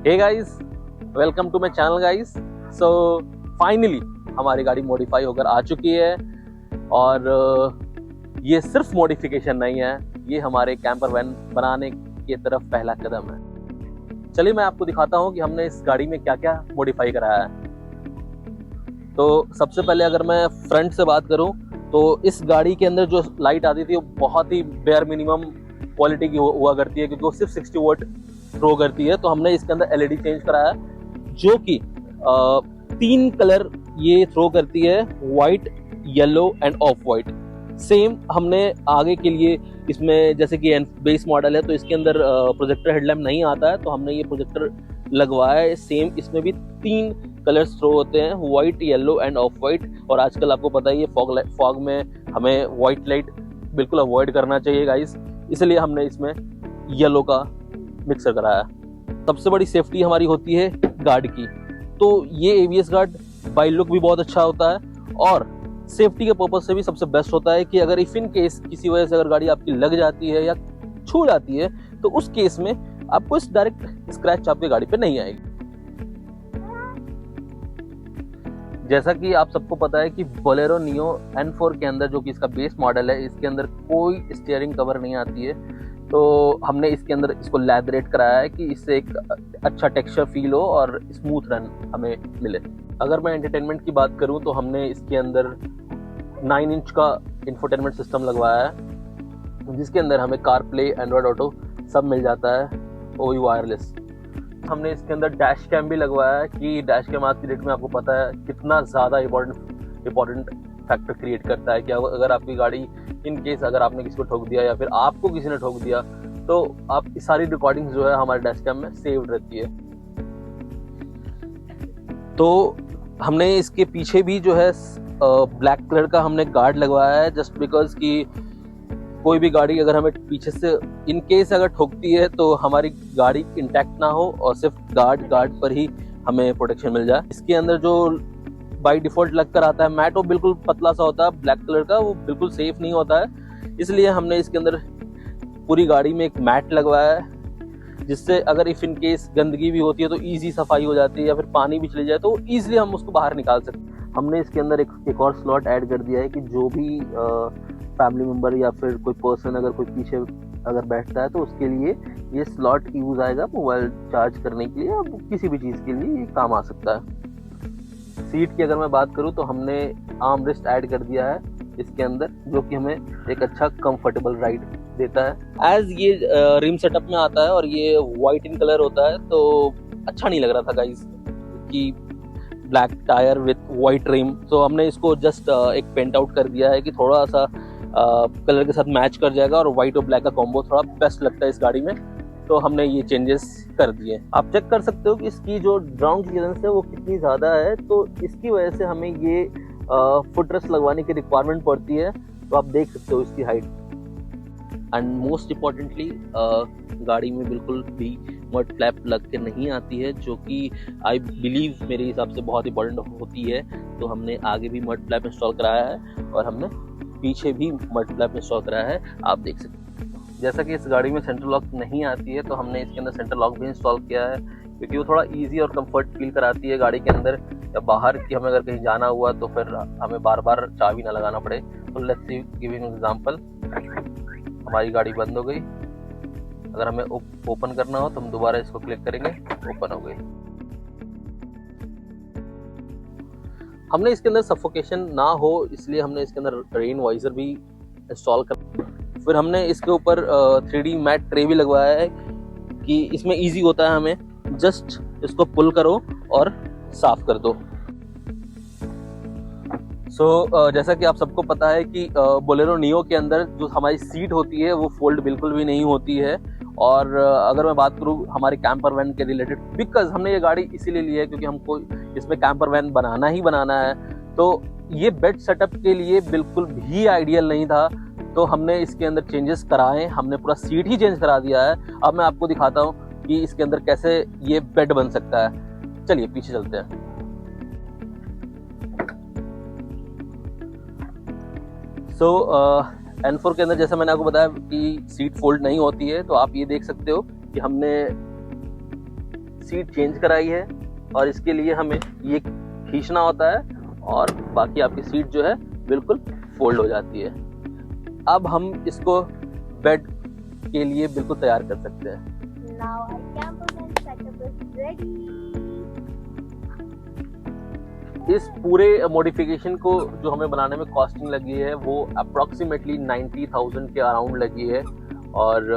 Hey guys, welcome to my channel guys. So finally हमारी गाड़ी modify होकर आ चुकी है और ये सिर्फ मॉडिफिकेशन नहीं है, ये हमारे कैंपर वैन बनाने की तरफ पहला कदम है। चलिए मैं आपको दिखाता हूँ कि हमने इस गाड़ी में क्या क्या मॉडिफाई कराया है। तो सबसे पहले अगर मैं फ्रंट से बात करूँ तो इस गाड़ी के अंदर जो लाइट आती थी वो बहुत ही बेयर मिनिमम क्वालिटी की हुआ करती है, क्योंकि वो सिर्फ 60 वोट थ्रो करती है। तो हमने इसके अंदर एलईडी चेंज कराया जो कि 3 कलर ये थ्रो करती है, white, yellow end of white. Same हमने आगे के लिए इसमें, जैसे कि बेस मॉडल है तो इसके अंदर प्रोजेक्टर हेडलैम्प नहीं आता है, तो हमने ये प्रोजेक्टर लगवाया है। सेम इसमें भी 3 कलर्स थ्रो होते हैं, white, yellow end of white. और आजकल आपको पता ही है फॉग में हमें व्हाइट लाइट बिल्कुल अवॉइड करना चाहिए गाइस, इसलिए हमने इसमें येलो का मिक्सर कराया। सबसे बड़ी सेफ्टी हमारी होती है गार्ड की, तो ये एबीएस गार्ड बाय लुक भी बहुत अच्छा होता है और सेफ्टी के पर्पज से भी सबसे बेस्ट होता है कि अगर इफ इन केस किसी वजह से अगर गाड़ी आपकी लग जाती है या छू जाती है तो उस केस में आपको इस डायरेक्ट स्क्रैच आपकी गाड़ी पे नहीं आएगी। जैसा कि आप सबको पता है कि बोलेरो नियो N4 के अंदर, जो कि इसका बेस मॉडल है, इसके अंदर कोई स्टीयरिंग कवर नहीं आती है, तो हमने इसके अंदर इसको लैदरेट कराया है कि इससे एक अच्छा टेक्सचर फील हो और स्मूथ रन हमें मिले। अगर मैं एंटरटेनमेंट की बात करूं तो हमने इसके अंदर 9 इंच का इंफोटेनमेंट सिस्टम लगवाया है, जिसके अंदर हमें कार प्ले, एंड्रॉयड ऑटो सब मिल जाता है, वो भी वायरलेस। हमने इसके अंदर डैश कैम भी लगवाया है कि डैश कैम आज की डेट में आपको पता है कितना ज़्यादा इम्पोर्टेंट फैक्टर क्रिएट करता है कि अगर आपकी गाड़ी इन केस अगर आपने किसी को ठोक दिया या फिर आपको किसी ने ठोक दिया तो आप सारी रिकॉर्डिंग्स जो है हमारे डैश कैम में सेव्ड रहती है। तो हमने इसके पीछे भी जो है ब्लैक कलर का हमने गार्ड लगवाया है, जस्ट बिकॉज कि कोई भी गाड़ी अगर हमें पीछे से इन केस अगर ठोकती है तो हमारी गाड़ी इंटैक्ट ना हो और सिर्फ गार्ड पर ही हमें प्रोटेक्शन मिल जाए। इसके अंदर जो बाय डिफॉल्ट लग कर आता है मैट, वो बिल्कुल पतला सा होता है ब्लैक कलर का, वो बिल्कुल सेफ नहीं होता है, इसलिए हमने इसके अंदर पूरी गाड़ी में एक मैट लगवाया है, जिससे अगर इफ इन केस गंदगी भी होती है तो ईजी सफाई हो जाती है या फिर पानी भी चले जाए तो ईजिली हम उसको बाहर निकाल सकते हैं। हमने इसके अंदर एक और स्लॉट ऐड कर दिया है कि जो भी फैमिली मेम्बर या फिर कोई पर्सन अगर कोई पीछे अगर बैठता है तो उसके लिए ये स्लॉट यूज आएगा मोबाइल चार्ज करने के लिए या किसी भी चीज़ के लिए ये काम आ सकता है। सीट की अगर मैं बात करूं तो हमने आर्म रेस्ट ऐड कर दिया है इसके अंदर, जो कि हमें एक अच्छा कंफर्टेबल राइड देता है। एज ये रिम सेटअप में आता है और ये वाइट इन कलर होता है तो अच्छा नहीं लग रहा था गाइस कि black tyre with white rim, तो हमने इसको जस्ट एक पेंट आउट कर दिया है कि थोड़ा सा कलर के साथ मैच कर जाएगा और वाइट और ब्लैक का कॉम्बो थोड़ा बेस्ट लगता है इस गाड़ी में, तो हमने ये चेंजेस कर दिए। आप चेक कर सकते हो कि इसकी जो ग्राउंड क्लियरेंस है वो कितनी ज़्यादा है, तो इसकी वजह से हमें ये फुट रेस्ट लगवाने की रिक्वायरमेंट पड़ती है, तो आप देख सकते हो इसकी हाइट। एंड मोस्ट इम्पॉर्टेंटली गाड़ी में बिल्कुल भी मड फ्लैप लग के नहीं आती है, जो कि आई बिलीव मेरे हिसाब से बहुत इंपॉर्टेंट होती है। तो हमने आगे भी मड फ्लैप इंस्टॉल कराया है और हमने पीछे भी मड फ्लैप इंस्टॉल कराया है, आप देख सकते हैं। जैसा कि इस गाड़ी में सेंट्रल लॉक नहीं आती है तो हमने इसके अंदर सेंट्रल लॉक भी इंस्टॉल किया है, क्योंकि वो थोड़ा इजी और कंफर्ट फील कराती है गाड़ी के अंदर, या बाहर की हमें अगर कहीं जाना हुआ तो फिर हमें बार बार चाबी ना लगाना पड़े। तो लेट्स गिव एन एग्जांपल, हमारी गाड़ी बंद हो गई, अगर हमें ओपन करना हो तो हम दोबारा इसको क्लिक करेंगे, ओपन हो गई। हमने इसके अंदर सफोकेशन ना हो इसलिए हमने इसके अंदर रेन वाइजर भी इंस्टॉल कर, फिर हमने इसके ऊपर 3D मैट ट्रे भी लगवाया है कि इसमें इजी होता है, हमें जस्ट इसको पुल करो और साफ कर दो। जैसा कि आप सबको पता है कि बोलेरो नियो के अंदर जो हमारी सीट होती है वो फोल्ड बिल्कुल भी नहीं होती है, और अगर मैं बात करूँ हमारे कैंपर वैन के रिलेटेड, बिकॉज हमने ये गाड़ी इसीलिए ली है क्योंकि हमको इसमें कैंपर वैन बनाना ही बनाना है, तो ये बेड सेटअप के लिए बिल्कुल भी आइडियल नहीं था, तो हमने इसके अंदर चेंजेस कराए, हमने पूरा सीट ही चेंज करा दिया है। अब मैं आपको दिखाता हूँ कि इसके अंदर कैसे ये बेड बन सकता है। चलिए पीछे चलते हैं। N4 के अंदर जैसा मैंने आपको बताया कि सीट फोल्ड नहीं होती है, तो आप ये देख सकते हो कि हमने सीट चेंज कराई है और इसके लिए हमें ये खींचना होता है और बाकी आपकी सीट जो है बिल्कुल फोल्ड हो जाती है। अब हम इसको बेड के लिए बिल्कुल तैयार कर सकते हैं। Now our campus and setup is ready. इस पूरे मॉडिफिकेशन को जो हमें बनाने में कॉस्टिंग लगी है वो अप्रॉक्सीमेटली 90,000 के अराउंड लगी है। और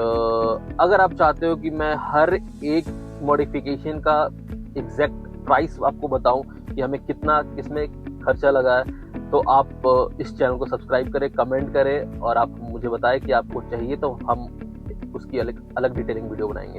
अगर आप चाहते हो कि मैं हर एक मॉडिफिकेशन का एग्जैक्ट प्राइस आपको बताऊं कि हमें कितना किसमें खर्चा लगा है, तो आप इस चैनल को सब्सक्राइब करें, कमेंट करें और आप मुझे बताएं कि आपको चाहिए, तो हम उसकी अलग डिटेलिंग वीडियो बनाएंगे।